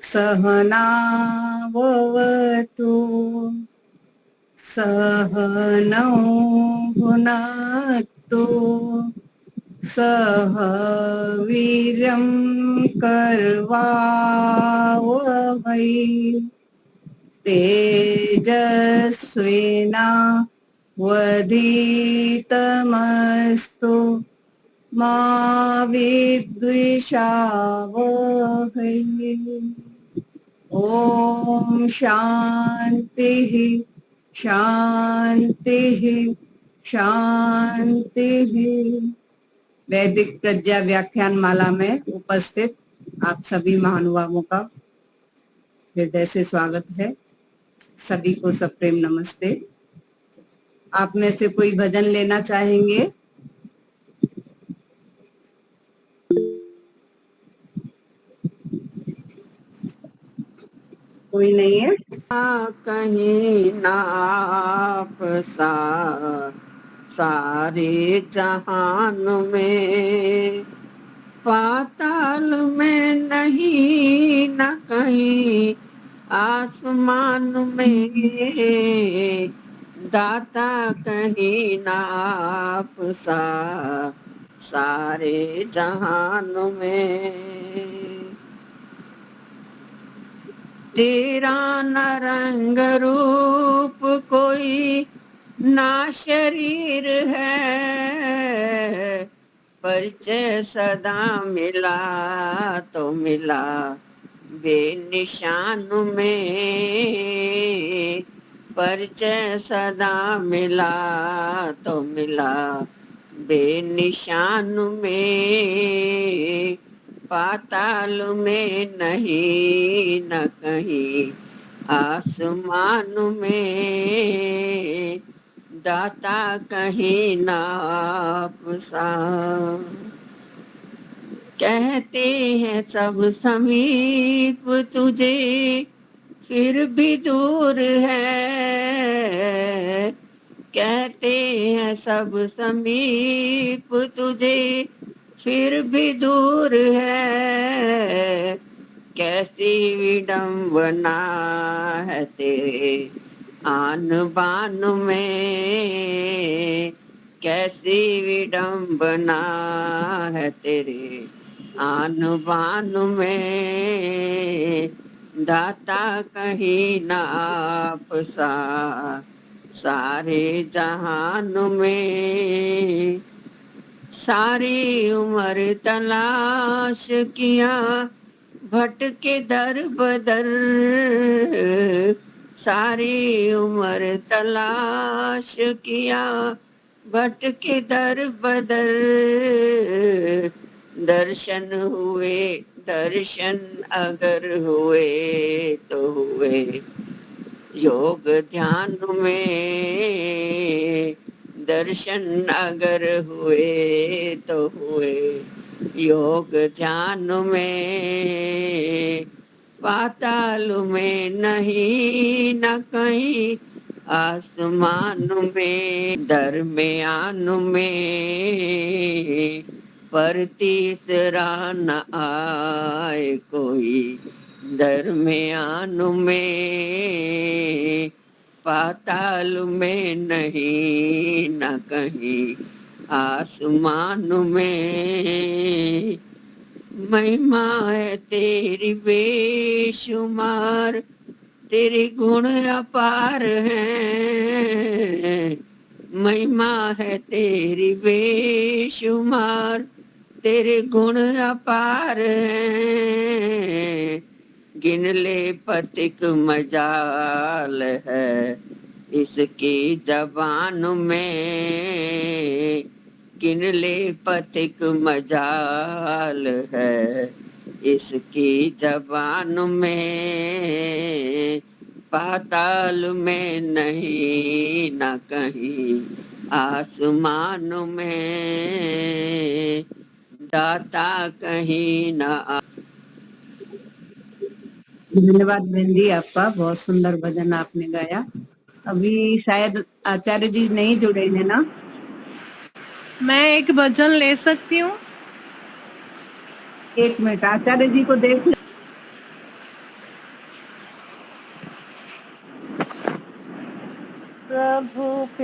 सहनाववतु सहनौ भुनक्तु सह वीर्यं कर्वावहै तेजस्विनावधीतमस्तु मा विद्विषावहै। ओम शांतिः शांतिः शांतिः। वैदिक प्रज्ञा व्याख्यान माला में उपस्थित आप सभी महानुभावों का हृदय से स्वागत है। सभी को सप्रेम नमस्ते। आप में से कोई भजन लेना चाहेंगे? कोई नहीं है? कहीं नाप सा सारे जहान में, पाताल में नहीं न कहीं आसमान में, दाता कहीं नाप सा सारे जहान में। तेरा न रंग रूप कोई ना शरीर है, परिचय सदा मिला तो मिला बेनिशान में, परिचय सदा मिला तो मिला बेनिशान में, पाताल में नहीं न कहीं आसमान में, दाता कहीं नाप सा। कहते हैं सब समीप तुझे फिर भी दूर है, कहते हैं सब समीप तुझे फिर भी दूर है, कैसी विडंबना है तेरे आन बान में, कैसी विडंबना है तेरे आन बान में, दाता कहीं नाप सा सारे जहान में। सारी उम्र तलाश किया भटके दर बदर, सारी उम्र तलाश किया भटके दर बदर, दर्शन हुए दर्शन अगर हुए तो हुए योग ध्यान में, दर्शन अगर हुए तो हुए योग ध्यान में, पाताल में नहीं न कहीं आसमान में, दरमियान में पर तीसरा न आए कोई, दरमियान में पाताल में नहीं न कहीं आसमान में, महिमा है तेरी बेशुमार तेरे गुण अपार हैं, महिमा है तेरी बेशुमार तेरे गुण अपार हैं, गिन ले पथिक मजाल है इसकी जबान में, गिन ले पथिक मजाल है इसकी जबान में, पाताल में नहीं न कहीं आसमान में, दाता कहीं न। धन्यवाद बहन जी आपका, बहुत सुंदर भजन आपने गाया। अभी शायद आचार्य जी नहीं जुड़े हैं ना? मैं एक भजन ले सकती हूँ? एक मिनट, आचार्य जी को देख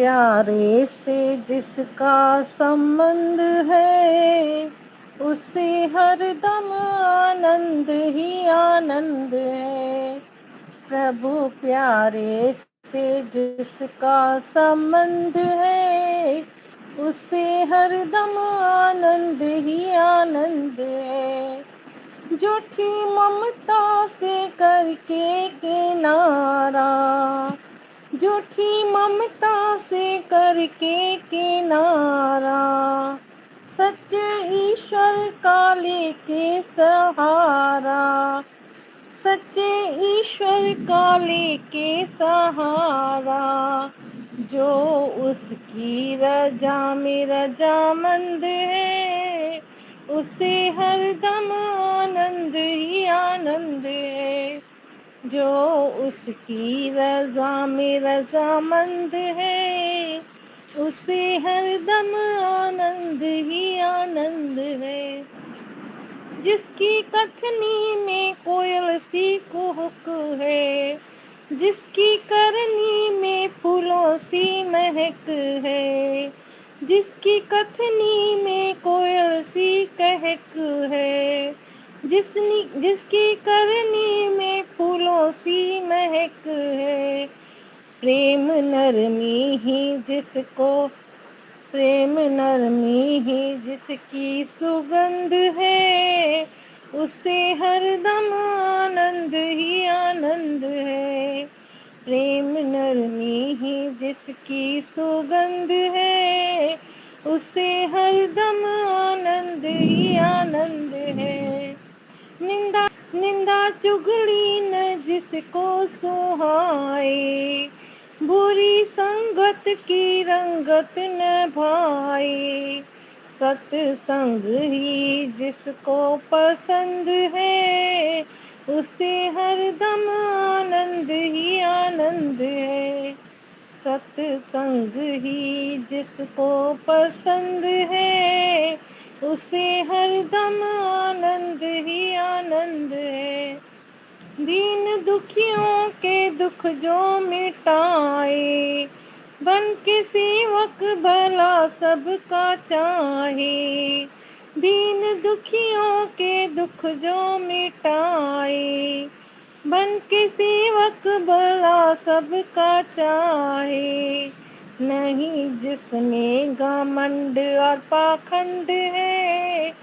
प्यारे से जिसका संबंध है उसे हरदम आनंद ही आनंद है। प्रभु प्यारे से जिसका संबंध है उसे हरदम आनंद ही आनंद है। झूठी ममता से करके किनारा, झूठी ममता से करके किनारा, सच्चे ईश्वर का लेके सहारा, सच्चे ईश्वर का लेके सहारा, जो उसकी रजा में रजामंद है उसे हरदम आनंद ही आनंद है। जो उसकी रजा में रजामंद है उसे हरदम आनंद ही आनंद है। जिसकी कथनी में कोयल सी कुहक है, जिसकी करनी में फूलों सी महक है, जिसकी कथनी में कोयल सी कहक है, जिसकी करनी में फूलों सी महक है। प्रेम नरमी ही जिसको, प्रेम नरमी ही जिसकी सुगंध है उसे हरदम आनंद ही आनंद है। प्रेम नरमी ही जिसकी सुगंध है उसे हरदम आनंद ही आनंद है। निंदा निंदा चुगली न जिसको सुहाए, बुरी संगत की रंगत न भाए। सत्संग ही जिसको पसंद है उसे हरदम आनंद ही आनंद है। सत्संग ही जिसको पसंद है उसे हरदम आनंद ही आनंद है। दीन दुखियों के दुख जो मिटाए, बन के सेवक भला सबका चाहे। दीन दुखियों के दुख जो मिटाए, बन के सेवक भला सबका चाहे। नहीं जिसमें घमंड और पाखंड है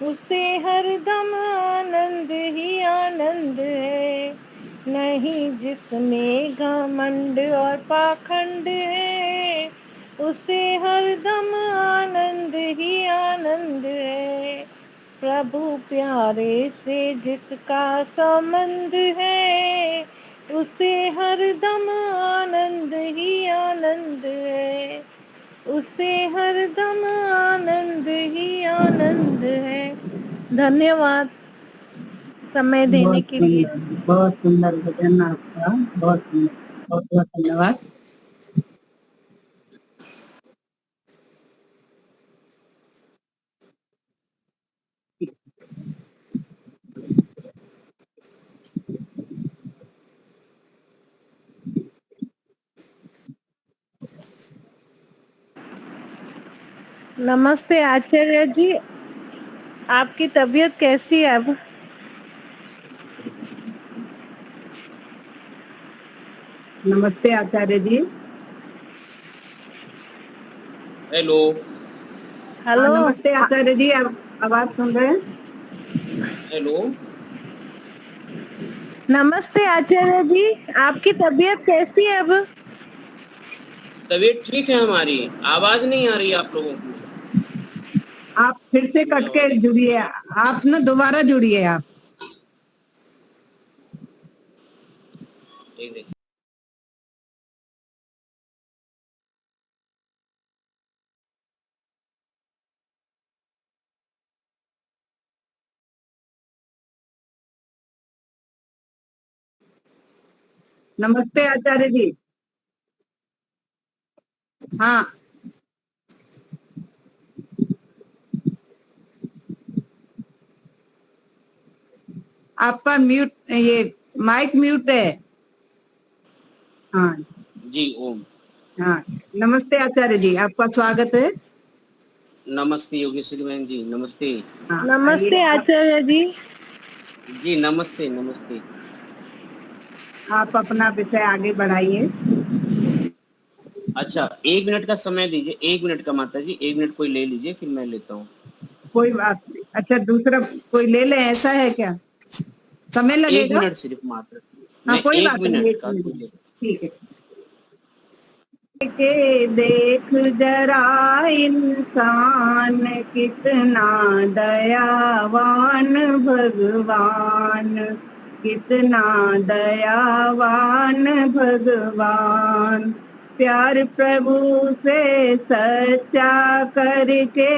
उसे हरदम आनंद ही आनंद है। नहीं जिसमें घमंड और पाखंड है उसे हरदम आनंद ही आनंद है। प्रभु प्यारे से जिसका संबंध है उसे हरदम आनंद ही आनंद है, उसे हरदम आनंद ही आनंद है। धन्यवाद समय देने के लिए। बहुत सुंदर भजन आपका, बहुत सुंदर, बहुत बहुत धन्यवाद। नमस्ते आचार्य जी, आपकी तबीयत कैसी है अब? नमस्ते आचार्य जी। Hello hello. नमस्ते आचार्य जी, आप आवाज सुन रहे हैं? हेलो नमस्ते आचार्य जी, आपकी तबीयत कैसी है अब? तबीयत ठीक है हमारी, आवाज नहीं आ रही आप लोगों को। आप फिर से कट के जुड़िए, आप ना दोबारा जुड़िए आप। एक देखिए। नमस्ते आचार्य जी। हाँ, आपका म्यूट, ये माइक म्यूट है। हाँ जी ओम। हाँ। नमस्ते आचार्य जी, आपका स्वागत है। नमस्ते योगेश्वरी बहन जी, नमस्ते। हाँ, नमस्ते आइए आचार्य जी। जी नमस्ते नमस्ते। आप अपना विषय आगे बढ़ाइए। अच्छा 1 मिनट का समय दीजिए, 1 मिनट का माता जी, 1 मिनट कोई ले लीजिए फिर मैं लेता हूँ। कोई बात नहीं। अच्छा, दूसरा कोई ले ले, ऐसा है क्या? समय एक लगेगा? मिनट सिर्फ मात्र, हाँ, नहीं कोई एक बात नहीं, मिनट एक का कोई मिनट। ले। ठीक है। के देख जरा इंसान कितना दयावान भगवान, कितना दयावान भगवान। प्यार प्रभु से सच्चा करके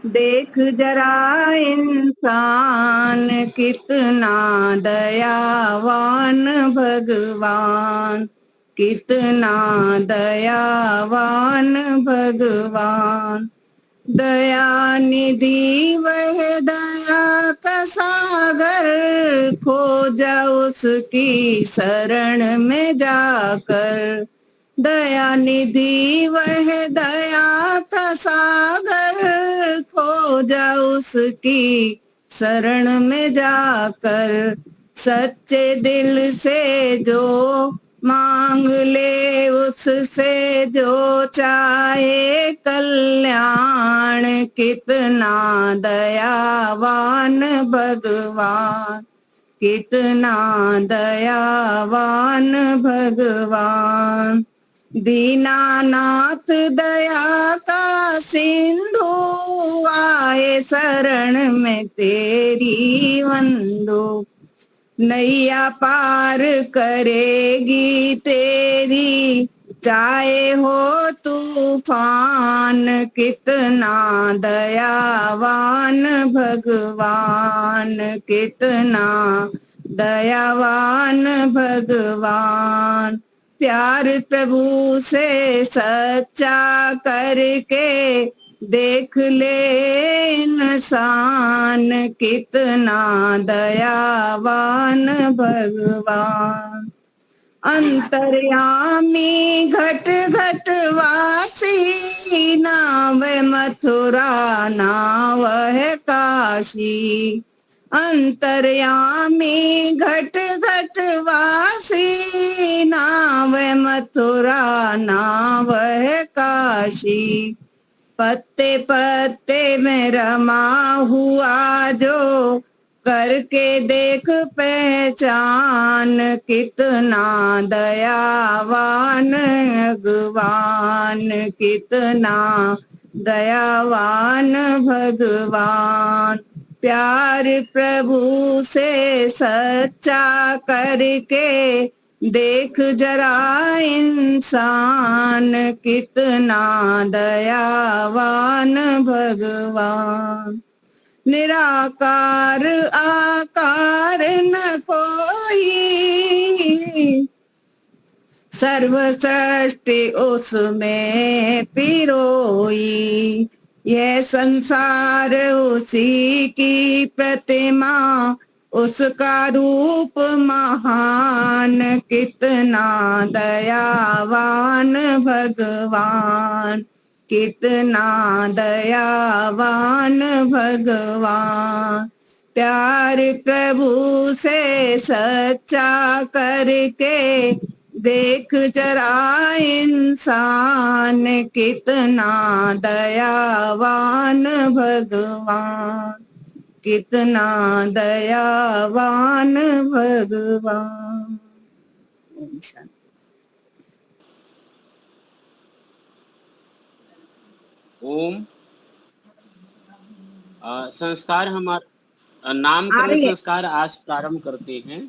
देख जरा इंसान कितना दयावान भगवान, कितना दयावान भगवान। दया निधि वह दया का सागर, खो जा उसकी शरण में जाकर। दया निधि वह दया का सागर, खो जा उसकी शरण में जाकर। सच्चे दिल से जो मांग ले उससे जो चाहे कल्याण, कितना दयावान भगवान, कितना दयावान भगवान। दीनानाथ दया का सिंधु, आए शरण में तेरी बंधु। नैया पार करेगी तेरी, चाहे हो तूफान, कितना दयावान भगवान, कितना दयावान भगवान। प्यार प्रभु से सच्चा करके देख ले इंसान, कितना दयावान भगवान। अंतर्यामी घट घट वासी, नाम मथुरा नाम है काशी। अंतर्यामी घट घट वासी, नाम मथुरा नाम है काशी। पत्ते पत्ते में रमा हुआ जो, करके देख पहचान, कितना दयावान भगवान, कितना दयावान भगवान। प्यार प्रभु से सच्चा करके देख जरा इंसान, कितना दयावान भगवान। निराकार आकार न कोई, सर्व सृष्टि उसमें पिरोई। यह संसार उसी की प्रतिमा, उसका रूप महान, कितना दयावान भगवान, कितना दयावान भगवान। प्यार प्रभु से सच्चा करके देख जरा इंसान, कितना दयावान भगवान, कितना दयावान भगवान। ओम। संस्कार हमारा आ नामकरण रही है। संस्कार आज प्रारंभ करते हैं।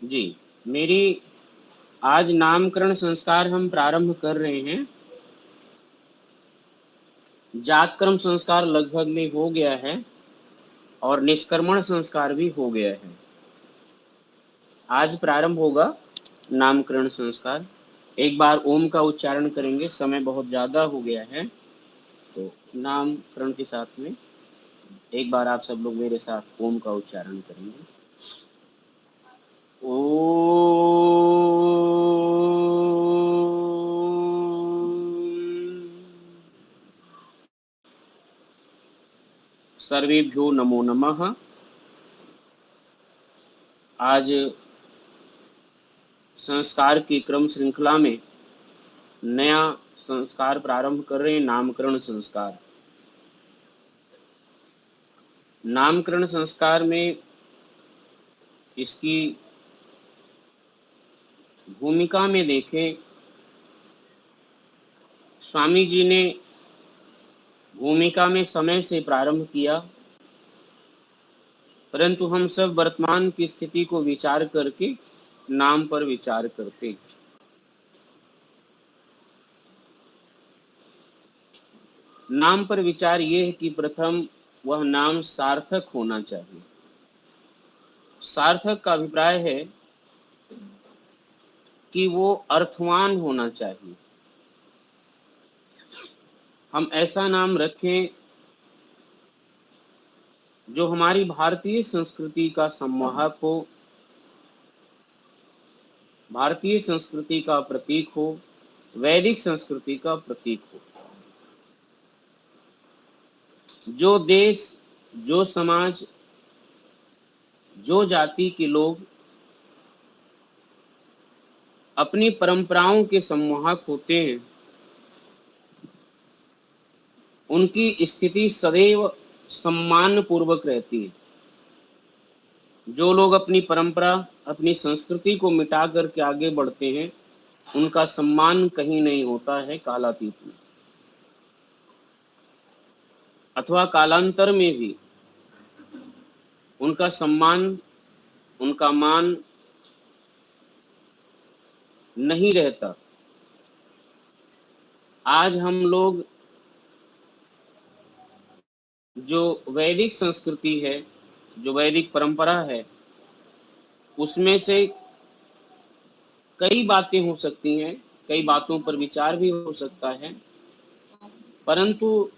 जी मेरी आज नामकरण संस्कार हम प्रारंभ कर रहे हैं। जातकर्म संस्कार लगभग में हो गया है और निष्कर्मण संस्कार भी हो गया है। आज प्रारंभ होगा नामकरण संस्कार। एक बार ओम का उच्चारण करेंगे, समय बहुत ज्यादा हो गया है तो नामकरण के साथ में एक बार आप सब लोग मेरे साथ ओम का उच्चारण करेंगे। ओ सर्वेभ्यो नमो नमः। आज संस्कार की क्रम श्रृंखला में नया संस्कार प्रारंभ कर रहे हैं, नामकरण संस्कार। नामकरण संस्कार में इसकी भूमिका में देखें, स्वामी जी ने भूमिका में समय से प्रारंभ किया, परंतु हम सब वर्तमान की स्थिति को विचार करके नाम पर विचार करते हैं। नाम पर विचार ये है कि प्रथम वह नाम सार्थक होना चाहिए। सार्थक का अभिप्राय है कि वो अर्थवान होना चाहिए। हम ऐसा नाम रखें जो हमारी भारतीय संस्कृति का सम्वाहक हो, भारतीय संस्कृति का प्रतीक हो, वैदिक संस्कृति का प्रतीक हो। जो देश, जो समाज, जो जाति के लोग अपनी परंपराओं के सम्वाहक होते हैं, उनकी स्थिति सदैव सम्मान पूर्वक रहती है। जो लोग अपनी परंपरा, अपनी संस्कृति को मिटा करके आगे बढ़ते हैं, उनका सम्मान कहीं नहीं होता है कालातीत में, अथवा कालांतर में भी उनका सम्मान, उनका मान नहीं रहता। आज हम लोग जो वैदिक संस्कृति है, जो वैदिक परंपरा है, उसमें से कई बातें हो सकती हैं, कई बातों पर विचार भी हो सकता है, परंतु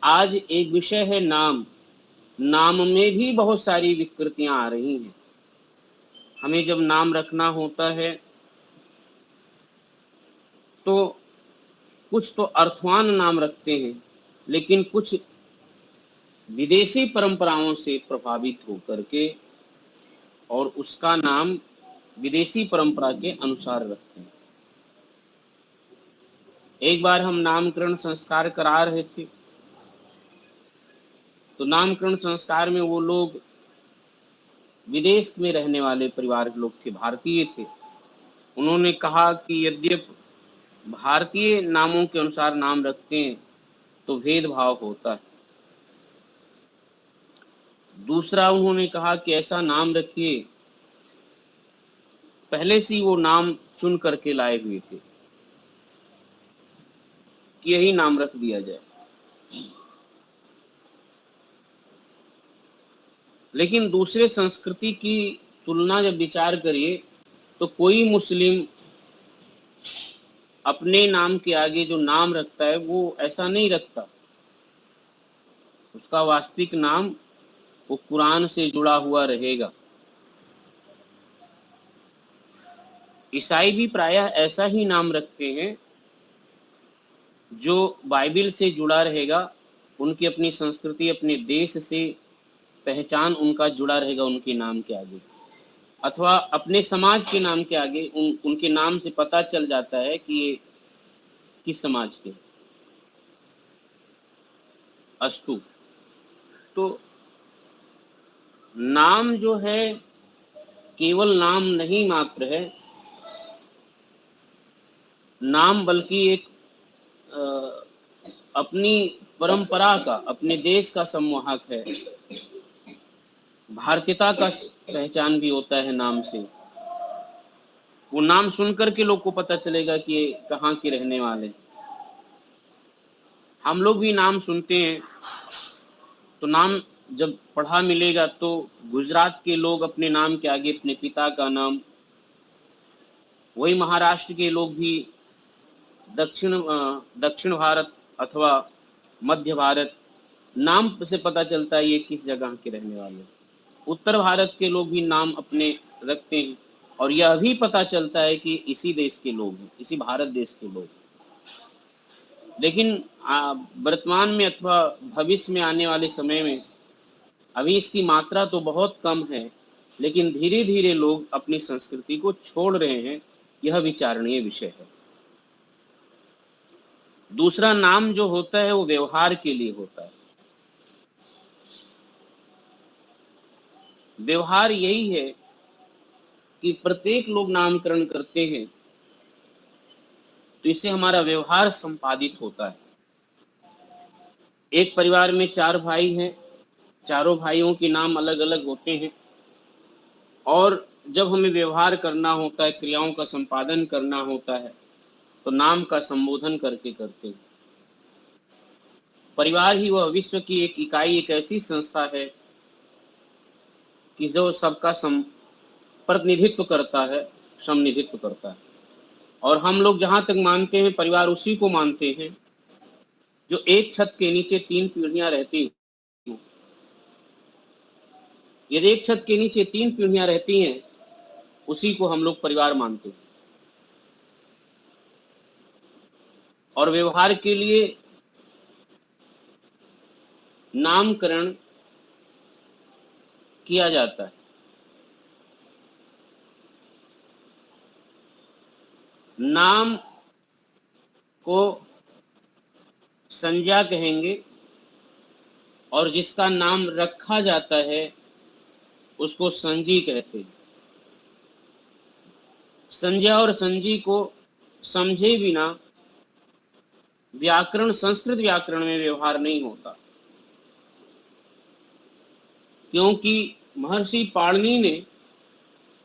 आज एक विषय है नाम। नाम में भी बहुत सारी विकृतियां आ रही हैं। हमें जब नाम रखना होता है तो कुछ तो अर्थवान नाम रखते हैं, लेकिन कुछ विदेशी परंपराओं से प्रभावित होकर के और उसका नाम विदेशी परंपरा के अनुसार रखते हैं। एक बार हम नामकरण संस्कार करा रहे थे, तो नामकरण संस्कार में वो लोग विदेश में रहने वाले परिवार के लोग थे, भारतीय थे। उन्होंने कहा कि यद्यपि भारतीय नामों के अनुसार नाम रखते हैं तो भेदभाव होता है। दूसरा, उन्होंने कहा कि ऐसा नाम रखिए, पहले से वो नाम चुन करके लाए हुए थे कि यही नाम रख दिया जाए। लेकिन दूसरे संस्कृति की तुलना जब विचार करिए तो कोई मुस्लिम अपने नाम के आगे जो नाम रखता है वो ऐसा नहीं रखता। उसका वास्तविक नाम वो कुरान से जुड़ा हुआ रहेगा। ईसाई भी प्रायः ऐसा ही नाम रखते हैं जो बाइबल से जुड़ा रहेगा। उनकी अपनी संस्कृति, अपने देश से पहचान उनका जुड़ा रहेगा उनके नाम के आगे, अथवा अपने समाज के नाम के आगे उनके नाम से पता चल जाता है कि ये किस समाज के। अस्तु, तो नाम जो है केवल नाम नहीं मात्र है, नाम बल्कि एक अपनी परंपरा का, अपने देश का संवाहक है। भारतीयता का पहचान भी होता है नाम से। वो नाम सुनकर के लोग को पता चलेगा कि ये कहाँ के रहने वाले। हम लोग भी नाम सुनते हैं तो नाम जब पढ़ा मिलेगा तो गुजरात के लोग अपने नाम के आगे अपने पिता का नाम, वही महाराष्ट्र के लोग भी दक्षिण भारत अथवा मध्य भारत, नाम से पता चलता है ये किस जगह के रहने वाले। उत्तर भारत के लोग भी नाम अपने रखते हैं और यह भी पता चलता है कि इसी देश के लोग हैं, इसी भारत देश के लोग। लेकिन वर्तमान में अथवा भविष्य में आने वाले समय में अभी इसकी मात्रा तो बहुत कम है, लेकिन धीरे धीरे लोग अपनी संस्कृति को छोड़ रहे हैं। यह विचारणीय विषय है। दूसरा, नाम जो होता है वो व्यवहार के लिए होता है। व्यवहार यही है कि प्रत्येक लोग नामकरण करते हैं तो इससे हमारा व्यवहार संपादित होता है। एक परिवार में 4 भाई हैं, चारों भाइयों के नाम अलग अलग होते हैं, और जब हमें व्यवहार करना होता है, क्रियाओं का संपादन करना होता है, तो नाम का संबोधन करके करते हैं। परिवार ही वह विश्व की एक इकाई, एक ऐसी संस्था है कि जो सबका प्रतिनिधित्व करता है, समनिधित्व करता है। और हम लोग जहां तक मानते हैं, परिवार उसी को मानते हैं जो एक छत के नीचे 3 पीढ़ियां रहती हैं। यदि एक छत के नीचे 3 पीढ़ियां रहती हैं, उसी को हम लोग परिवार मानते हैं। और व्यवहार के लिए नामकरण किया जाता है। नाम को संज्ञा कहेंगे, और जिसका नाम रखा जाता है उसको संजी कहते हैं। संज्ञा और संजी को समझे बिना व्याकरण, संस्कृत व्याकरण में व्यवहार नहीं होता, क्योंकि महर्षि पाणिनि ने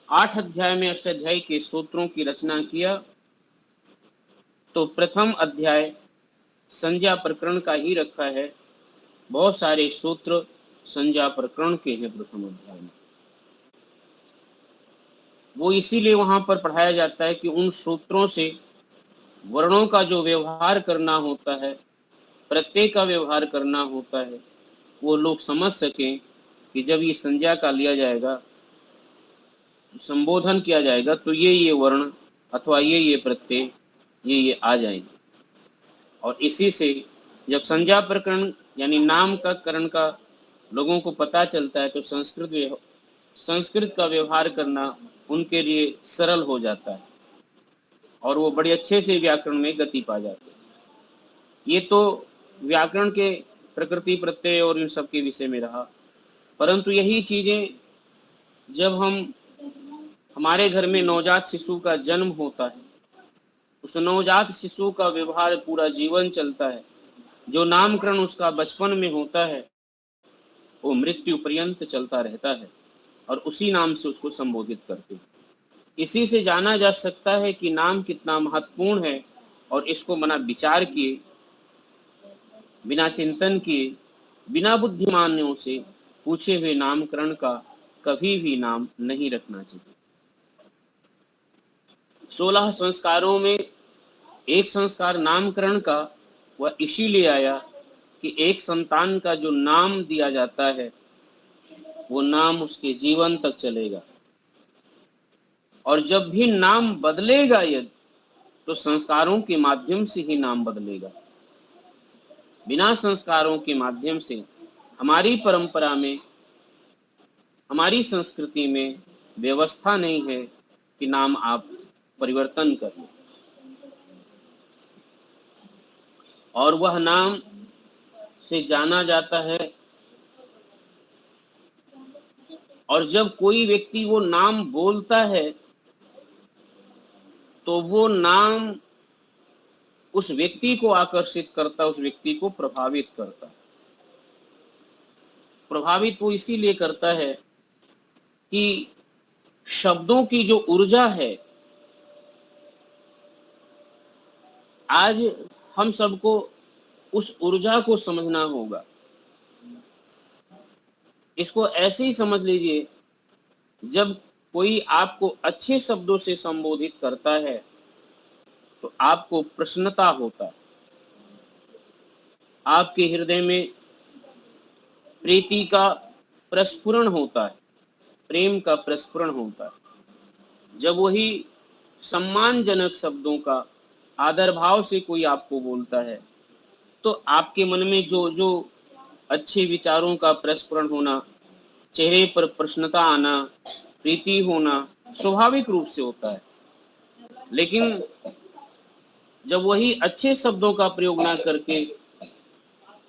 8 अध्याय में अष्टाध्यायी के सूत्रों की रचना किया, तो प्रथम अध्याय संज्ञा प्रकरण का ही रखा है। बहुत सारे सूत्र संज्ञा प्रकरण के हैं प्रथम अध्याय में। वो इसीलिए वहां पर पढ़ाया जाता है कि उन सूत्रों से वर्णों का जो व्यवहार करना होता है, प्रत्यय का व्यवहार करना होता है, वो लोग समझ सकें कि जब ये संज्ञा का लिया जाएगा, संबोधन किया जाएगा, तो ये वर्ण अथवा ये प्रत्यय ये आ जाएंगे। और इसी से जब संज्ञा प्रकरण यानी नाम का करण का लोगों को पता चलता है, तो संस्कृत का व्यवहार करना उनके लिए सरल हो जाता है, और वो बड़े अच्छे से व्याकरण में गति पा जाते हैं। ये तो व्याकरण के प्रकृति, प्रत्यय और इन सब के विषय में रहा। परंतु यही चीजें जब हमारे घर में नवजात शिशु का जन्म होता है, उस नवजात शिशु का व्यवहार पूरा जीवन चलता है। जो नामकरण उसका बचपन में होता है, वो मृत्यु पर्यंत चलता रहता है, और उसी नाम से उसको संबोधित करते हैं। इसी से जाना जा सकता है कि नाम कितना महत्वपूर्ण है, और इसको बिना विचार किए, बिना चिंतन किए, बिना बुद्धिमानियों से पूछे हुए नामकरण का कभी भी नाम नहीं रखना चाहिए। 16 संस्कारों में एक संस्कार नामकरण का वह इसीलिए आया कि एक संतान का जो नाम दिया जाता है, वो नाम उसके जीवन तक चलेगा, और जब भी नाम बदलेगा यदि, तो संस्कारों के माध्यम से ही नाम बदलेगा। बिना संस्कारों के माध्यम से हमारी परंपरा में, हमारी संस्कृति में व्यवस्था नहीं है कि नाम आप परिवर्तन कर लें। और वह नाम से जाना जाता है, और जब कोई व्यक्ति वो नाम बोलता है, तो वो नाम उस व्यक्ति को आकर्षित करता, उस व्यक्ति को प्रभावित करता। प्रभावित वो इसीलिए करता है कि शब्दों की जो ऊर्जा है, आज हम सबको उस ऊर्जा को समझना होगा। इसको ऐसे ही समझ लीजिए, जब कोई आपको अच्छे शब्दों से संबोधित करता है, तो आपको प्रसन्नता होता है, आपके हृदय में प्रीति का प्रस्फुरण होता है, प्रेम का प्रस्फुरण होता है। जब वही सम्मानजनक शब्दों का आदर भाव से कोई आपको बोलता है, तो आपके मन में जो अच्छे विचारों का प्रस्फुरण होना चेहरे पर प्रसन्नता आना, प्रीति होना स्वाभाविक रूप से होता है। लेकिन जब वही अच्छे शब्दों का प्रयोग ना करके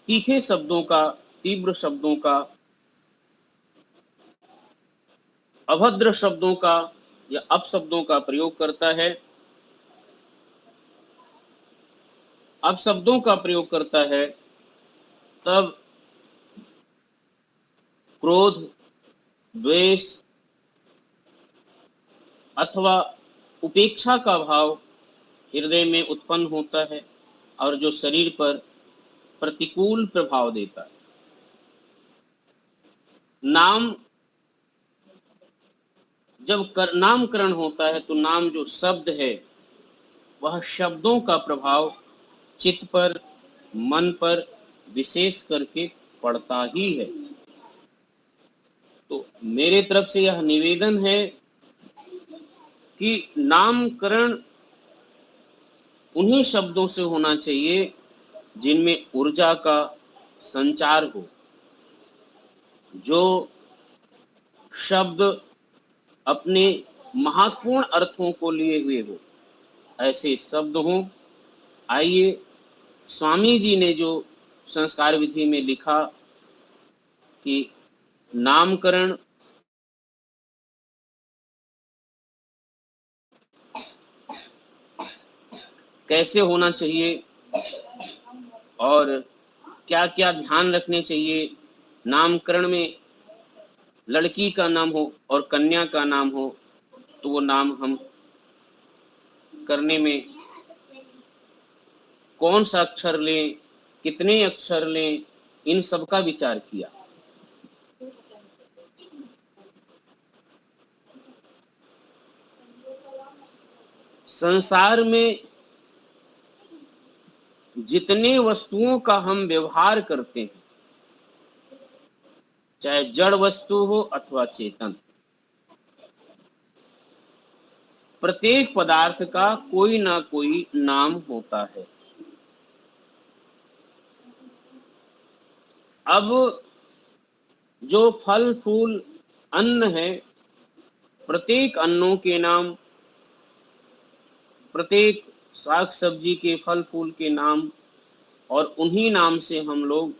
तीखे शब्दों का, तीव्र शब्दों का, अभद्र शब्दों का या अपशब्दों का प्रयोग करता है, अपशब्दों का प्रयोग करता है, तब क्रोध, द्वेष अथवा उपेक्षा का भाव हृदय में उत्पन्न होता है और जो शरीर पर प्रतिकूल प्रभाव देता है। नाम जब नामकरण होता है तो नाम जो शब्द है वह शब्दों का प्रभाव चित्त पर, मन पर विशेष करके पड़ता ही है। तो मेरे तरफ से यह निवेदन है कि नामकरण उन्हीं शब्दों से होना चाहिए जिनमें ऊर्जा का संचार हो, जो शब्द अपने महत्वपूर्ण अर्थों को लिए हुए हो, ऐसे शब्द हों। आइए, स्वामी जी ने जो संस्कार विधि में लिखा कि नामकरण कैसे होना चाहिए और क्या क्या ध्यान रखने चाहिए। नामकरण में लड़की का नाम हो और कन्या का नाम हो तो वो नाम हम करने में कौन सा अक्षर लें, कितने अक्षर लें, इन सब का विचार किया। संसार में जितने वस्तुओं का हम व्यवहार करते हैं, चाहे जड़ वस्तु हो अथवा चेतन, प्रत्येक पदार्थ का कोई ना कोई नाम होता है। अब जो फल फूल अन्न है, प्रत्येक अन्नों के नाम, प्रत्येक साग सब्जी के फल फूल के नाम, और उन्हीं नाम से हम लोग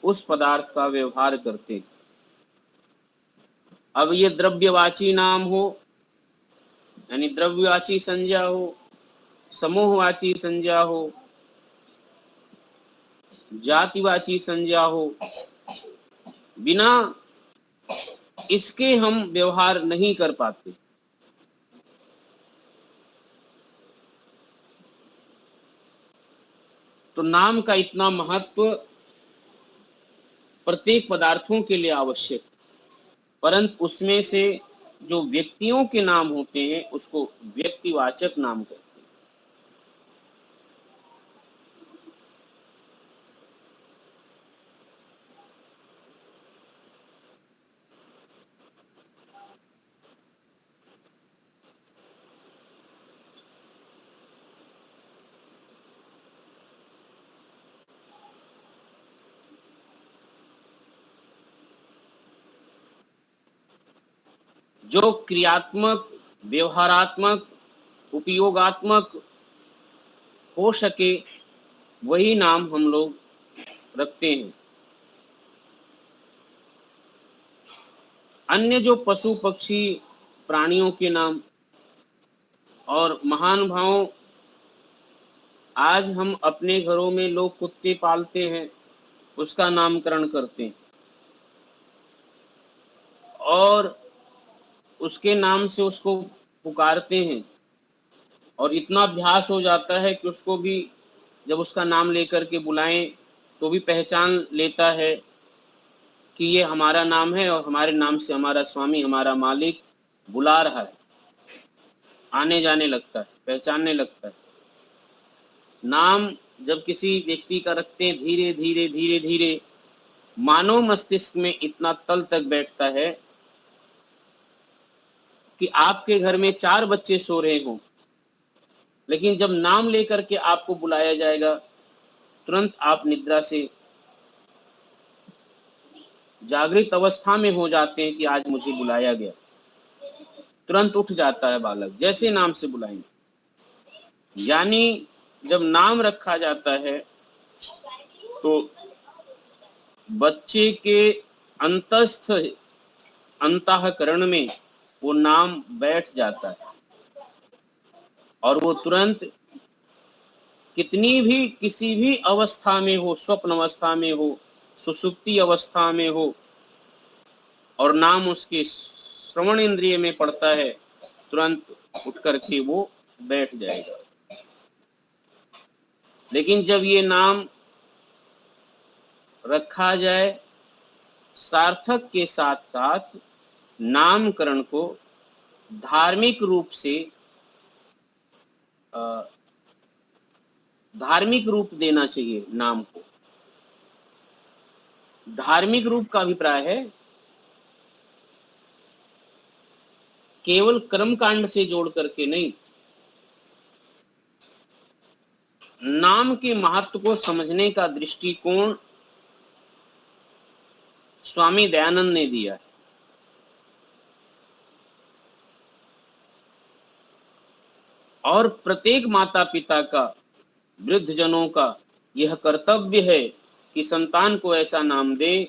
उस पदार्थ का व्यवहार करते हैं। अब ये द्रव्यवाची नाम हो, यानी द्रव्यवाची संज्ञा हो, समूहवाची संज्ञा हो, जातिवाची संज्ञा हो, बिना इसके हम व्यवहार नहीं कर पाते। तो नाम का इतना महत्व प्रत्येक पदार्थों के लिए आवश्यक, परंतु उसमें से जो व्यक्तियों के नाम होते हैं उसको व्यक्तिवाचक नाम कहते हैं। जो क्रियात्मक, व्यवहारात्मक, उपयोगात्मक हो सके वही नाम हम लोग रखते हैं। अन्य जो पशु पक्षी प्राणियों के नाम और महान भावों, आज हम अपने घरों में लोग कुत्ते पालते हैं, उसका नामकरण करते हैं और उसके नाम से उसको पुकारते हैं, और इतना अभ्यास हो जाता है कि उसको भी जब उसका नाम लेकर के बुलाएं तो भी पहचान लेता है कि ये हमारा नाम है और हमारे नाम से हमारा स्वामी, हमारा मालिक बुला रहा है। आने जाने लगता है, पहचानने लगता है। नाम जब किसी व्यक्ति का रखते हैं, धीरे धीरे धीरे धीरे मानव मस्तिष्क में इतना तल तक बैठता है कि आपके घर में 4 बच्चे सो रहे हों, लेकिन जब नाम लेकर के आपको बुलाया जाएगा तुरंत आप निद्रा से जागृत अवस्था में हो जाते हैं कि आज मुझे बुलाया गया, तुरंत उठ जाता है बालक जैसे नाम से बुलाएंगे। यानी जब नाम रखा जाता है तो बच्चे के अंतस्थ अंतःकरण में वो नाम बैठ जाता है और वो तुरंत कितनी भी किसी भी अवस्था में हो, स्वप्न अवस्था में हो, सुषुप्ति अवस्था में हो, और नाम उसके श्रवण इंद्रिय में पड़ता है, तुरंत उठ करके वो बैठ जाएगा। लेकिन जब ये नाम रखा जाए सार्थक के साथ साथ नामकरण को धार्मिक रूप से धार्मिक रूप देना चाहिए। नाम को धार्मिक रूप का अभिप्राय है केवल कर्मकांड से जोड़ करके नहीं, नाम के महत्व को समझने का दृष्टिकोण स्वामी दयानंद ने दिया है। और प्रत्येक माता पिता का, वृद्ध जनों का यह कर्तव्य है कि संतान को ऐसा नाम दे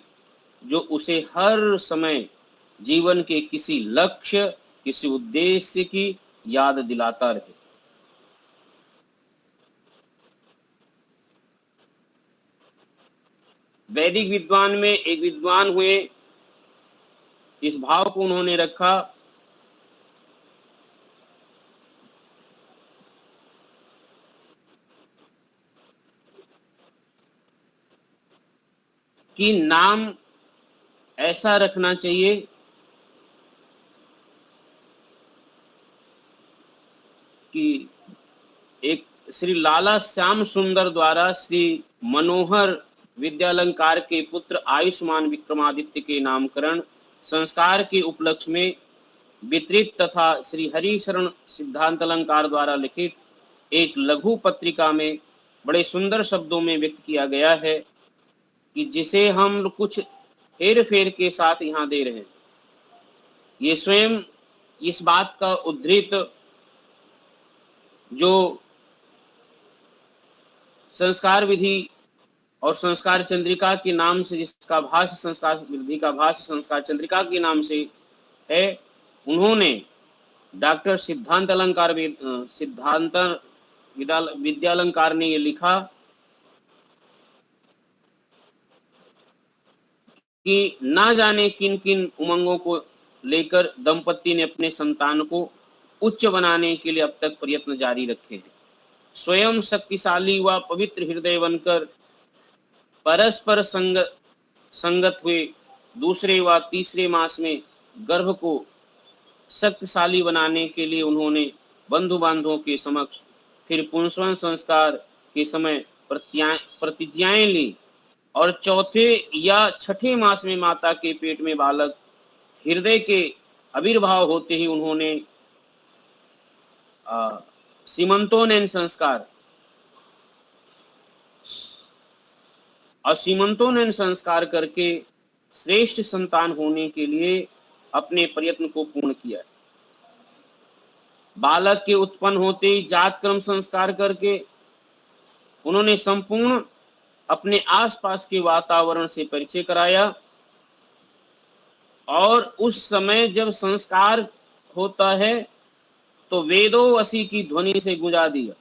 जो उसे हर समय जीवन के किसी लक्ष्य, किसी उद्देश्य की याद दिलाता रहे। वैदिक विद्वान में एक विद्वान हुए, इस भाव को उन्होंने रखा कि नाम ऐसा रखना चाहिए कि एक श्री लाला श्याम सुंदर द्वारा श्री मनोहर विद्यालंकार के पुत्र आयुष्मान विक्रमादित्य के नामकरण संस्कार के उपलक्ष्य में वितरित तथा श्री हरिशरण सिद्धांत अलंकार द्वारा लिखित एक लघु पत्रिका में बड़े सुंदर शब्दों में व्यक्त किया गया है कि जिसे हम कुछ हेर फेर के साथ यहाँ दे रहे हैं। ये स्वयं इस बात का उद्धृत जो संस्कार विधि और संस्कार चंद्रिका के नाम से, जिसका भाष्य संस्कार विधि का भाष्य संस्कार चंद्रिका के नाम से है, उन्होंने डॉक्टर सिद्धांत अलंकार सिद्धांत विद्यालंकार ने ये लिखा कि ना जाने किन किन उमंगों को लेकर दंपति ने अपने संतान को उच्च बनाने के लिए अब तक प्रयत्न जारी रखे हैं। स्वयं शक्तिशाली व पवित्र हृदय बनकर परस्पर संगत हुए दूसरे व तीसरे मास में गर्भ को शक्तिशाली बनाने के लिए उन्होंने बंधु बांधवों के समक्ष फिर पुंसवन संस्कार के समय प्रतिज्ञाएं ली और चौथे या छठे मास में माता के पेट में बालक हृदय के आविर्भाव होते ही उन्होंने सीमंतोनयन संस्कार और सीमंतोनयन संस्कार करके श्रेष्ठ संतान होने के लिए अपने प्रयत्न को पूर्ण किया। बालक के उत्पन्न होते ही जात क्रम संस्कार करके उन्होंने संपूर्ण अपने आसपास के वातावरण से परिचय कराया और उस समय जब संस्कार होता है तो वेदोवसी की ध्वनि से गुंजा दिया।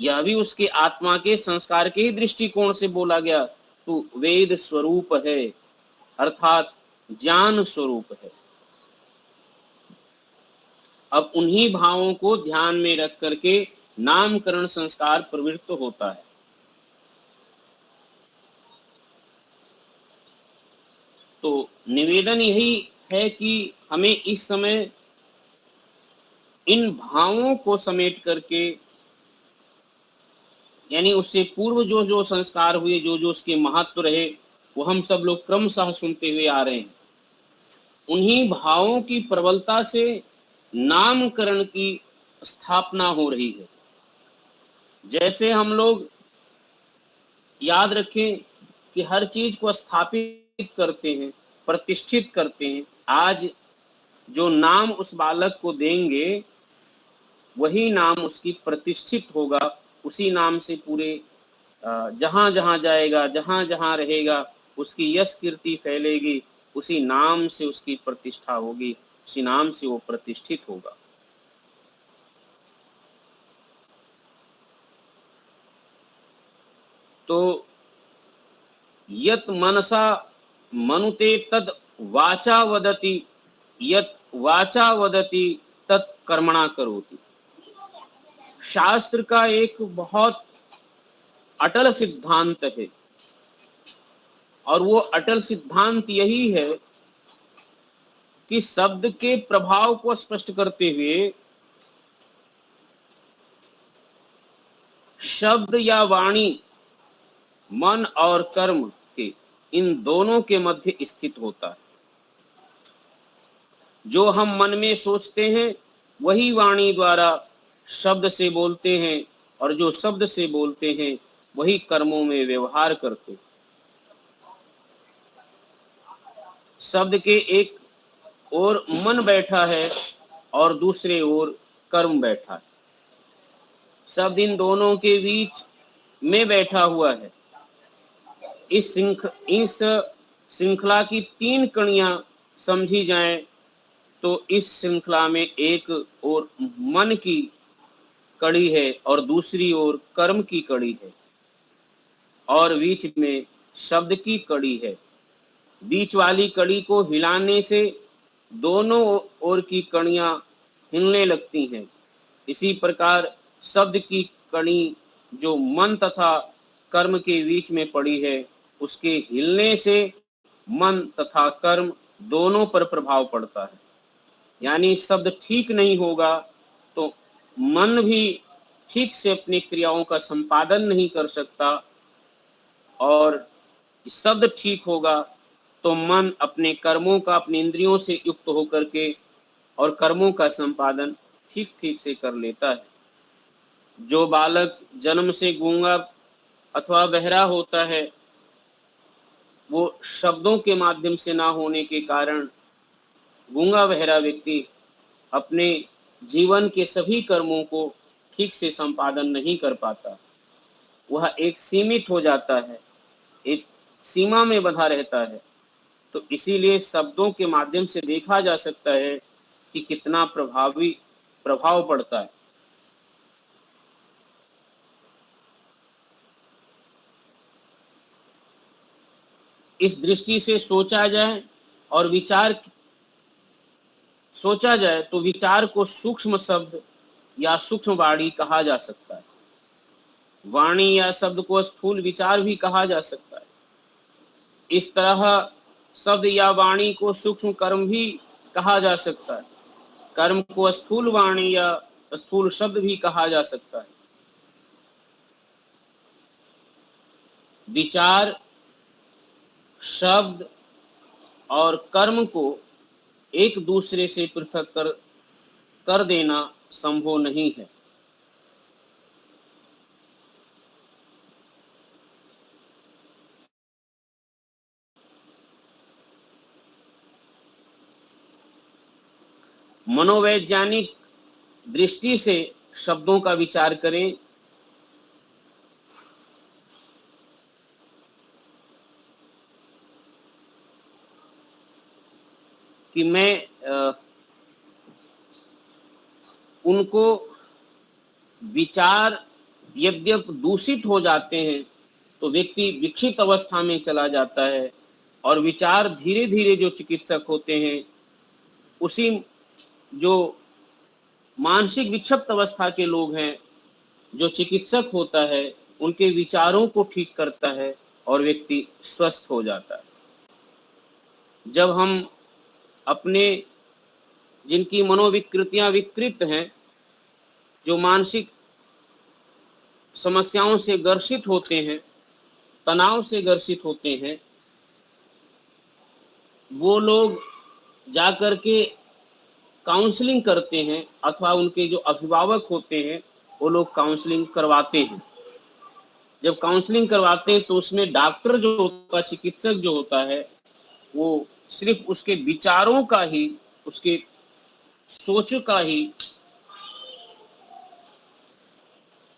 यह भी उसके आत्मा के संस्कार के ही दृष्टिकोण से बोला गया, तू वेद स्वरूप है, अर्थात ज्ञान स्वरूप है। अब उन्हीं भावों को ध्यान में रख करके नामकरण संस्कार प्रवृत्त होता है। तो निवेदन यही है कि हमें इस समय इन भावों को समेट करके, यानी उससे पूर्व जो जो संस्कार हुए, जो जो उसके महत्व रहे, वो हम सब लोग क्रमशः सुनते हुए आ रहे हैं। उन्हीं भावों की प्रबलता से नामकरण की स्थापना हो रही है। जैसे हम लोग याद रखें कि हर चीज को स्थापित करते हैं, प्रतिष्ठित करते हैं। आज जो नाम उस बालक को देंगे वही नाम उसकी प्रतिष्ठित होगा, उसी नाम से पूरे जहां जहां जाएगा, जहां जहां रहेगा, उसकी यश कीर्ति फैलेगी, उसी नाम से उसकी प्रतिष्ठा होगी, उसी नाम से वो प्रतिष्ठित होगा। तो यत मनसा मनुते तद वाचा वदति, यत वाचा वदति तत् कर्मणा करोति। शास्त्र का एक बहुत अटल सिद्धांत है, और वो अटल सिद्धांत यही है कि शब्द के प्रभाव को स्पष्ट करते हुए शब्द या वाणी मन और कर्म के, इन दोनों के मध्य स्थित होता है। जो हम मन में सोचते हैं वही वाणी द्वारा शब्द से बोलते हैं, और जो शब्द से बोलते हैं वही कर्मों में व्यवहार करते हैं। शब्द के एक ओर मन बैठा है और दूसरे ओर कर्म बैठा है। शब्द इन दोनों के बीच में बैठा हुआ है। इस श्रृंखला की 3 कड़ियां समझी जाएं तो इस श्रृंखला में एक ओर मन की कड़ी है और दूसरी ओर कर्म की कड़ी है, और बीच में शब्द की कड़ी है। बीच वाली कड़ी को हिलाने से दोनों ओर की कड़ियां हिलने लगती हैं। इसी प्रकार शब्द की कड़ी जो मन तथा कर्म के बीच में पड़ी है, उसके हिलने से मन तथा कर्म दोनों पर प्रभाव पड़ता है। यानी शब्द ठीक नहीं होगा तो मन भी ठीक से अपनी क्रियाओं का संपादन नहीं कर सकता, और शब्द ठीक होगा तो मन अपने कर्मों का, अपने इंद्रियों से युक्त होकर के और कर्मों का संपादन ठीक ठीक से कर लेता है। जो बालक जन्म से गूंगा अथवा बहरा होता है, वो शब्दों के माध्यम से ना होने के कारण गूंगा बहरा व्यक्ति अपने जीवन के सभी कर्मों को ठीक से संपादन नहीं कर पाता। वह एक सीमित हो जाता है, एक सीमा में बंधा रहता है। तो इसीलिए शब्दों के माध्यम से देखा जा सकता है कि कितना प्रभाव पड़ता है। इस दृष्टि से सोचा जाए तो विचार को सूक्ष्म शब्द या सूक्ष्म वाणी कहा जा सकता है। वाणी या शब्द को स्थूल विचार भी कहा जा सकता है। इस तरह शब्द या वाणी को सूक्ष्म कर्म भी कहा जा सकता है। कर्म को स्थूल वाणी या स्थूल शब्द भी कहा जा सकता है। विचार, शब्द और कर्म को एक दूसरे से पृथक कर देना संभव नहीं है। मनोवैज्ञानिक दृष्टि से शब्दों का विचार करें कि मैं उनको विचार यद्यप दूषित हो जाते हैं तो व्यक्ति विक्षिप्त अवस्था में चला जाता है, और विचार धीरे धीरे जो चिकित्सक होते हैं उसी जो मानसिक विक्षिप्त अवस्था के लोग हैं, जो चिकित्सक होता है उनके विचारों को ठीक करता है और व्यक्ति स्वस्थ हो जाता है। जब हम अपने जिनकी मनोविकृतियां विकृत हैं, जो मानसिक समस्याओं से ग्रसित होते हैं, तनाव से ग्रसित होते हैं, वो लोग जाकर के काउंसलिंग करते हैं, अथवा उनके जो अभिभावक होते हैं वो लोग काउंसलिंग करवाते हैं। जब काउंसलिंग करवाते हैं तो उसमें डॉक्टर जो होता है, चिकित्सक जो होता है, वो सिर्फ उसके विचारों का ही, उसके सोच का ही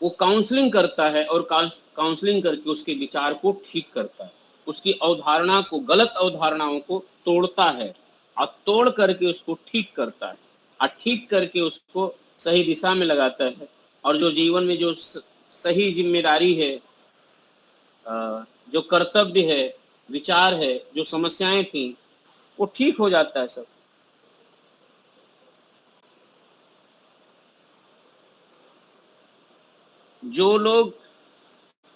वो काउंसलिंग करता है और काउंसलिंग करके उसके विचार को ठीक करता है, उसकी अवधारणा को, गलत अवधारणाओं को तोड़ता है और तोड़ करके उसको ठीक करता है और ठीक करके उसको सही दिशा में लगाता है। और जो जीवन में जो सही जिम्मेदारी है, जो कर्तव्य है, विचार है, जो समस्याएं थी, वो ठीक हो जाता है सब। जो लोग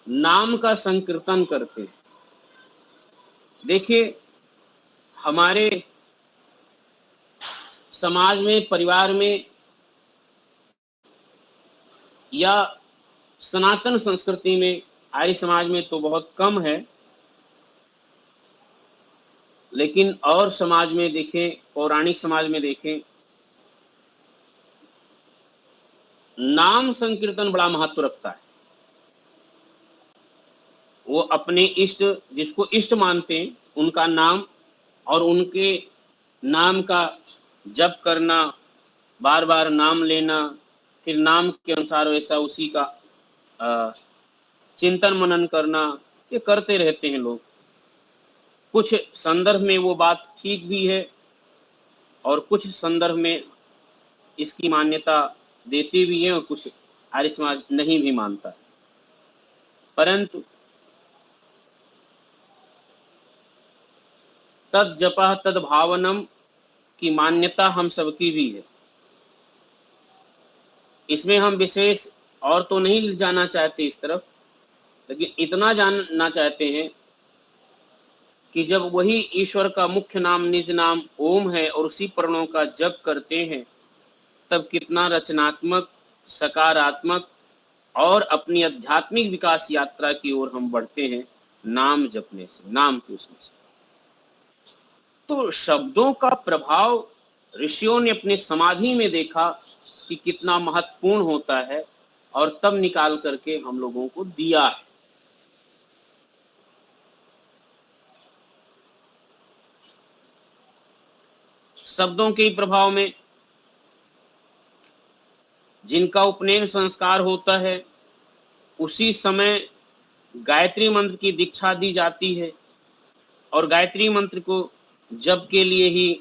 नाम का संकीर्तन करते हैं, देखिए हमारे समाज में, परिवार में या सनातन संस्कृति में, आर्य समाज में तो बहुत कम है, लेकिन और समाज में देखें, पौराणिक समाज में देखें, नाम संकीर्तन बड़ा महत्व रखता है। वो अपने इष्ट, जिसको इष्ट मानते हैं, उनका नाम और उनके नाम का जप करना, बार बार नाम लेना, फिर नाम के अनुसार वैसा उसी का चिंतन मनन करना, ये करते रहते हैं लोग। कुछ संदर्भ में वो बात ठीक भी है और कुछ संदर्भ में इसकी मान्यता देते भी हैं और कुछ आर्य समाज नहीं भी मानता। परंतु तद जपः तद भावनम की मान्यता हम सबकी भी है। इसमें हम विशेष और तो नहीं जाना चाहते इस तरफ, लेकिन इतना जानना चाहते हैं कि जब वही ईश्वर का मुख्य नाम, निज नाम ओम है और उसी प्रणों का जप करते हैं, तब कितना रचनात्मक, सकारात्मक और अपनी आध्यात्मिक विकास यात्रा की ओर हम बढ़ते हैं नाम जपने से, नाम के उसमें से। तो शब्दों का प्रभाव ऋषियों ने अपने समाधि में देखा कि कितना महत्वपूर्ण होता है और तब निकाल करके हम लोगों को दिया है। शब्दों के प्रभाव में जिनका उपनयन संस्कार होता है, उसी समय गायत्री मंत्र की दीक्षा दी जाती है और गायत्री मंत्र को जप के लिए ही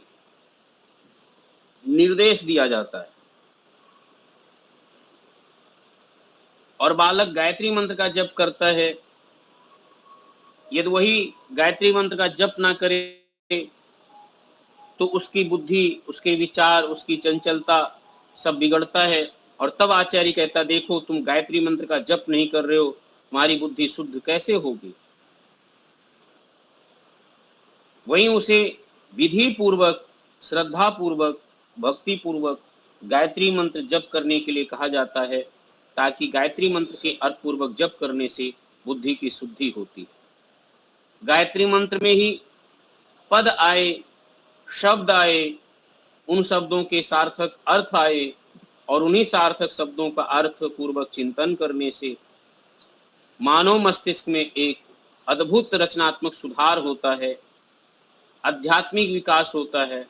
निर्देश दिया जाता है। और बालक गायत्री मंत्र का जप करता है, यदि वही गायत्री मंत्र का जप ना करे तो उसकी बुद्धि, उसके विचार, उसकी चंचलता सब बिगड़ता है। और तब आचार्य कहता, देखो तुम गायत्री मंत्र का जप नहीं कर रहे हो, तुम्हारी बुद्धि शुद्ध कैसे होगी। वहीं उसे विधि पूर्वक, श्रद्धा पूर्वक, भक्ति पूर्वक गायत्री मंत्र जप करने के लिए कहा जाता है, ताकि गायत्री मंत्र के अर्थ पूर्वक जप करने से बुद्धि की शुद्धि होती है। गायत्री मंत्र में ही पद आए, शब्द आए, उन शब्दों के सार्थक अर्थ आए और उन्हीं सार्थक शब्दों का अर्थ पूर्वक चिंतन करने से मानव मस्तिष्क में एक अद्भुत रचनात्मक सुधार होता है, आध्यात्मिक विकास होता है,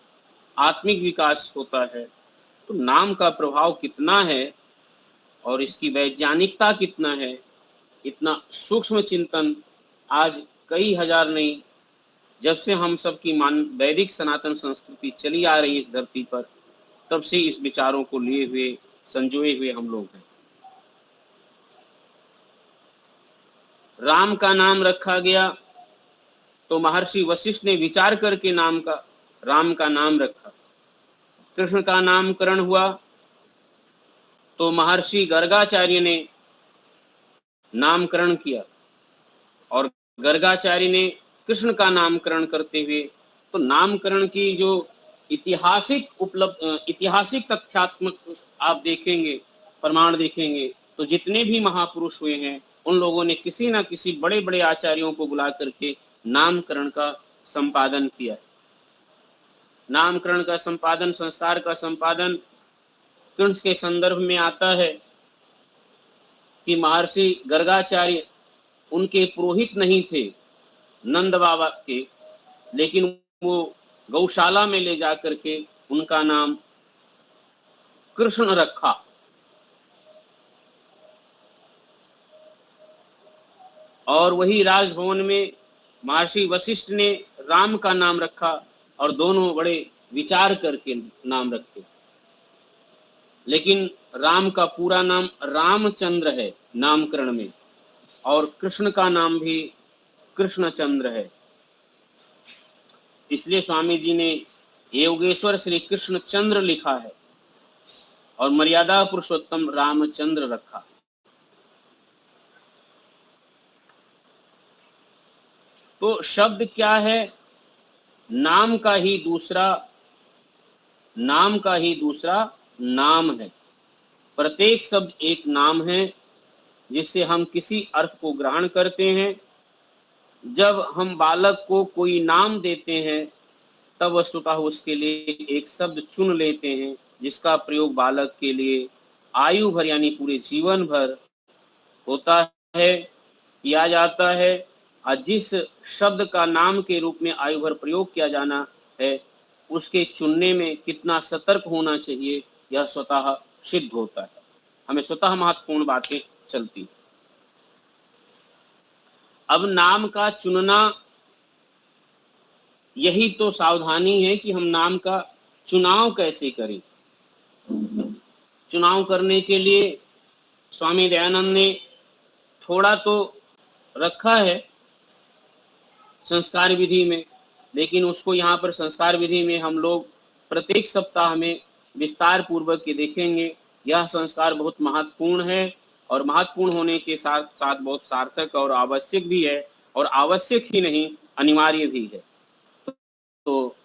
आत्मिक विकास होता है। तो नाम का प्रभाव कितना है और इसकी वैज्ञानिकता कितना है, इतना सूक्ष्म चिंतन आज कई हजार नहीं, जब से हम सबकी वैदिक सनातन संस्कृति चली आ रही है इस धरती पर, तब से इस विचारों को लिए हुए, संजोए हुए हम लोग हैं। राम का नाम रखा गया तो महर्षि वशिष्ठ ने विचार करके राम का नाम रखा। कृष्ण का नामकरण हुआ तो महर्षि गर्गाचार्य ने नामकरण किया और गर्गाचार्य ने कृष्ण का नामकरण करते हुए, तो नामकरण की जो ऐतिहासिक तथ्यात्मक आप देखेंगे, प्रमाण देखेंगे, तो जितने भी महापुरुष हुए हैं उन लोगों ने किसी ना किसी बड़े बड़े आचार्यों को बुला करके नामकरण का संपादन किया। नामकरण का संपादन, संस्कार का संपादन कृष्ण के संदर्भ में आता है कि महर्षि गर्गाचार्य उनके पुरोहित नहीं थे, नंद बाबा के, लेकिन वो गौशाला में ले जा करके उनका नाम कृष्ण रखा। और वही राजभवन में महर्षि वशिष्ठ ने राम का नाम रखा और दोनों बड़े विचार करके नाम रखे। लेकिन राम का पूरा नाम रामचंद्र है नामकरण में, और कृष्ण का नाम भी कृष्णचंद्र है। इसलिए स्वामी जी ने योगेश्वर श्री कृष्णचंद्र लिखा है और मर्यादा पुरुषोत्तम रामचंद्र रखा। तो शब्द क्या है? नाम का ही दूसरा नाम है। प्रत्येक शब्द एक नाम है जिससे हम किसी अर्थ को ग्रहण करते हैं। जब हम बालक को कोई नाम देते हैं तब वस्तुतः उसके लिए एक शब्द चुन लेते हैं जिसका प्रयोग बालक के लिए आयु भर यानी पूरे जीवन भर होता है, किया जाता है। और जिस शब्द का नाम के रूप में आयु भर प्रयोग किया जाना है उसके चुनने में कितना सतर्क होना चाहिए यह स्वतः सिद्ध होता है। हमें स्वतः महत्वपूर्ण बातें चलती। अब नाम का चुनना, यही तो सावधानी है कि हम नाम का चुनाव कैसे करें। चुनाव करने के लिए स्वामी दयानंद ने थोड़ा तो रखा है संस्कार विधि में, लेकिन उसको यहाँ पर संस्कार विधि में हम लोग प्रत्येक सप्ताह में विस्तार पूर्वक के देखेंगे। यह संस्कार बहुत महत्वपूर्ण है और महत्वपूर्ण होने के साथ साथ बहुत सार्थक और आवश्यक भी है, और आवश्यक ही नहीं अनिवार्य भी है। तो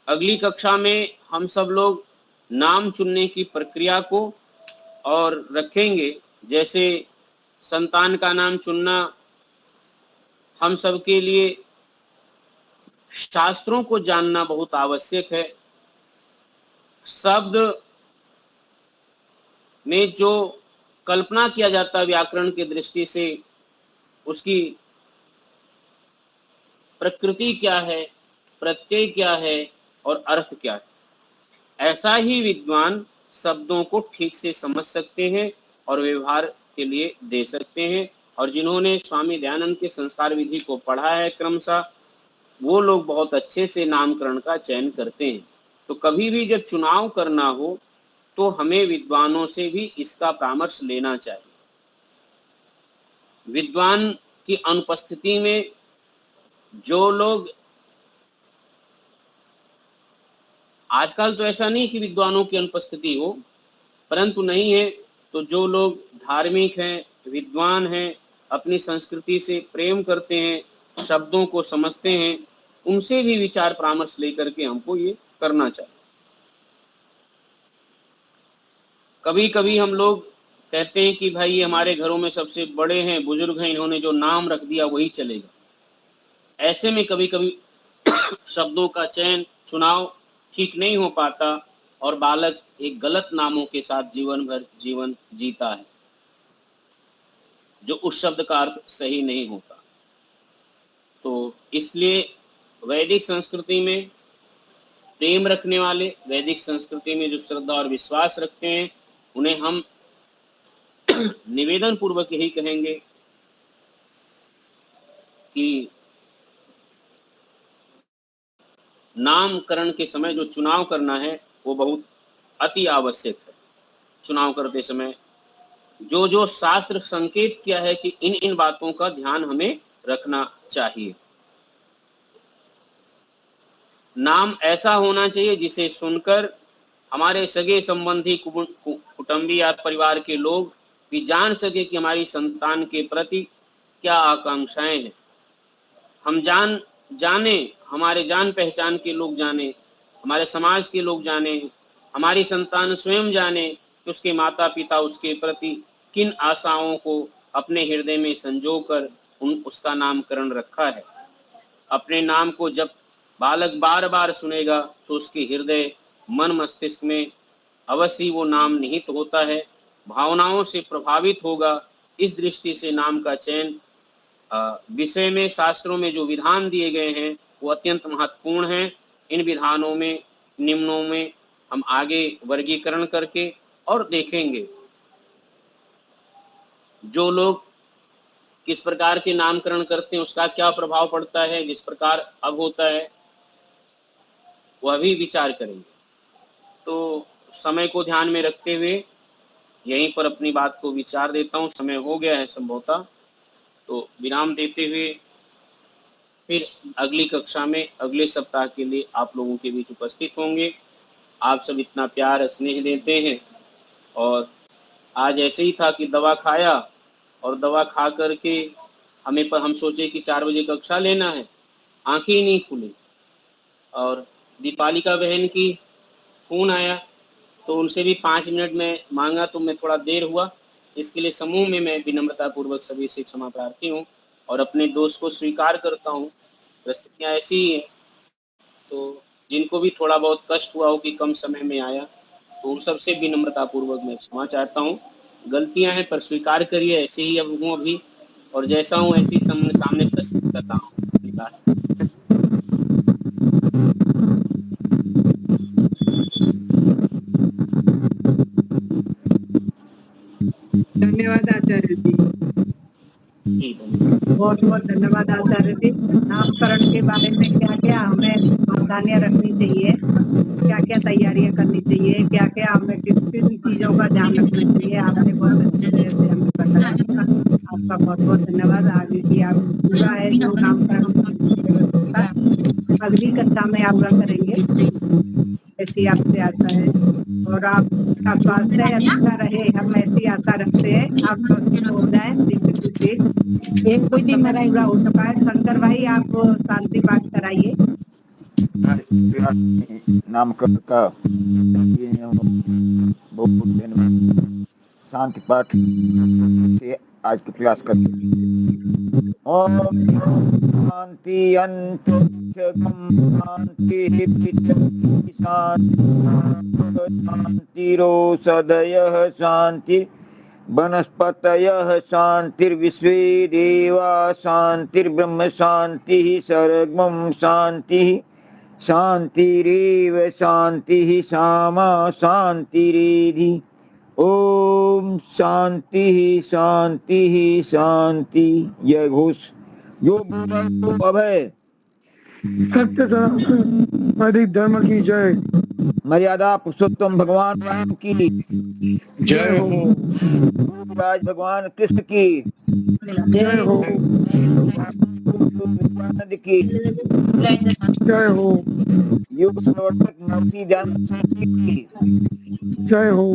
अगली कक्षा में हम सब लोग नाम चुनने की प्रक्रिया को और रखेंगे। जैसे संतान का नाम चुनना हम सबके लिए शास्त्रों को जानना बहुत आवश्यक है। शब्द में जो कल्पना किया जाता है व्याकरण की दृष्टि से, उसकी प्रकृति क्या है, प्रत्यय क्या है और अर्थ क्या है। ऐसा ही विद्वान शब्दों को ठीक से समझ सकते हैं और व्यवहार के लिए दे सकते हैं। और जिन्होंने स्वामी दयानंद के संस्कार विधि को पढ़ा है क्रमशः, वो लोग बहुत अच्छे से नामकरण का चयन करते हैं। तो कभी भी जब चुनाव करना हो तो हमें विद्वानों से भी इसका परामर्श लेना चाहिए। विद्वान की अनुपस्थिति में जो लोग, आजकल तो ऐसा नहीं कि विद्वानों की अनुपस्थिति हो, परंतु नहीं है तो जो लोग धार्मिक हैं, विद्वान हैं, अपनी संस्कृति से प्रेम करते हैं, शब्दों को समझते हैं, उनसे भी विचार परामर्श लेकर के हमको ये करना चाहिए। कभी कभी हम लोग कहते हैं कि भाई ये हमारे घरों में सबसे बड़े हैं, बुजुर्ग हैं, इन्होंने जो नाम रख दिया वही चलेगा। ऐसे में कभी कभी शब्दों का चयन चुनाव ठीक नहीं हो पाता और बालक एक गलत नामों के साथ जीवन भर जीवन जीता है, जो उस शब्द का अर्थ सही नहीं होता। तो इसलिए वैदिक संस्कृति में प्रेम रखने वाले, वैदिक संस्कृति में जो श्रद्धा और विश्वास रखते हैं, उन्हें हम निवेदन पूर्वक यही कहेंगे कि नामकरण के समय जो चुनाव करना है वो बहुत अति आवश्यक है। चुनाव करते समय जो जो शास्त्र संकेत किया है कि इन इन बातों का ध्यान हमें रखना चाहिए। नाम ऐसा होना चाहिए जिसे सुनकर हमारे सगे संबंधी, कुटुंबी या परिवार के लोग भी जान सके कि हमारी संतान के प्रति क्या आकांक्षाएं हैं। हम जाने, हमारे जान पहचान के लोग जाने, हमारे समाज के लोग जाने, हमारी संतान स्वयं जाने कि उसके माता पिता उसके प्रति किन आशाओं को अपने हृदय में संजोकर उसका नामकरण रखा है। अपने नाम को जब बालक बार बार सुनेगा तो उसके हृदय, मन, मस्तिष्क में अवश्य वो नाम निहित होता है, भावनाओं से प्रभावित होगा। इस दृष्टि से नाम का चयन विषय में, शास्त्रों में जो विधान दिए गए हैं वो अत्यंत महत्वपूर्ण है। इन विधानों में, निम्नों में हम आगे वर्गीकरण करके और देखेंगे जो लोग किस प्रकार के नामकरण करते हैं उसका क्या प्रभाव पड़ता है, जिस प्रकार अब होता है वह भी विचार करेंगे। तो समय को ध्यान में रखते हुए यहीं पर अपनी बात को विचार देता हूँ। समय हो गया है संभवतः, तो विराम देते हुए फिर अगली कक्षा में अगले सप्ताह के लिए आप लोगों के बीच उपस्थित होंगे। आप सब इतना प्यार स्नेह देते हैं, और आज ऐसे ही था कि दवा खाया और दवा खा करके हम सोचे कि 4 बजे कक्षा लेना है, आंखें ही नहीं खुली। और दीपालिका बहन की फोन आया तो उनसे भी 5 मिनट में मांगा, तो मैं थोड़ा देर हुआ। इसके लिए समूह में मैं विनम्रता पूर्वक सभी से क्षमा प्रार्थी हूँ और अपने दोस्त को स्वीकार करता हूँ। परिस्थितियाँ ऐसी ही हैं, तो जिनको भी थोड़ा बहुत कष्ट हुआ हो कि कम समय में आया, तो उन सबसे विनम्रता पूर्वक मैं क्षमा चाहता हूँ। गलतियां हैं पर स्वीकार करिए, ऐसे ही अब हूँ अभी, और जैसा हूँ ऐसे ही सामने प्रस्तुत करता हूँ। धन्यवाद आचार्य जी, बहुत बहुत धन्यवाद आचार्य जी। नामकरण के बारे में क्या क्या हमें सावधानियां रखनी चाहिए, क्या क्या तैयारियां करनी चाहिए, क्या क्या हमें किन किन चीजों का ध्यान रखना चाहिए, आपने बहुत अच्छी तरह से हमें बताया। आपका बहुत बहुत धन्यवाद। आगे की आप पूरा है जो नामकरण का अगली कक्षा में आप करेंगे, ऐसी आपसे आशा है, और आपका स्वास्थ्य अच्छा रहे, हम ऐसी आशा रखते हैं। आप स्वस्थ हो जाए, एक कोई दिन पूरा हो चुका है। शंकर भाई, आप शांति पाठ कराइए। नामकरण का बहुत धन्यवाद। शांति पाठ से आज की क्लास करते हैं। ओम शांति शांतिरोषधयः शांति वनस्पतयः शांतिर्विश्वे देवा शांतिर्ब्रह्म शांतिः सर्वं शांतिः शांतिरेव शांतिः सामा शांतिरेधि। ओम शांति शांति शांति। यह घोष जो बोला तो अभय सत्य अधिक धर्म की जय। मर्यादा पुरुषोत्तम भगवान राम की जय हो। राज भगवान कृष्ण की जय हो। की जय हो। युग संवर्धक नरसी जान की जय हो।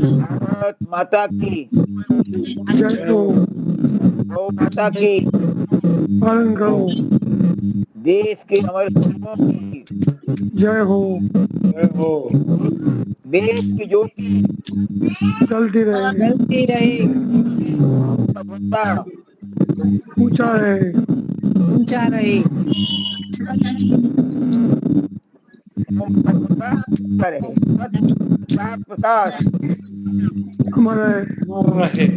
भारत माता की जय हो। गौ माता की पालन करो। देश के हमारे की जय हो। जय हो। देश की ज्योति चलती रहे ऊंचा रहे प्रकाश हमारा रहे।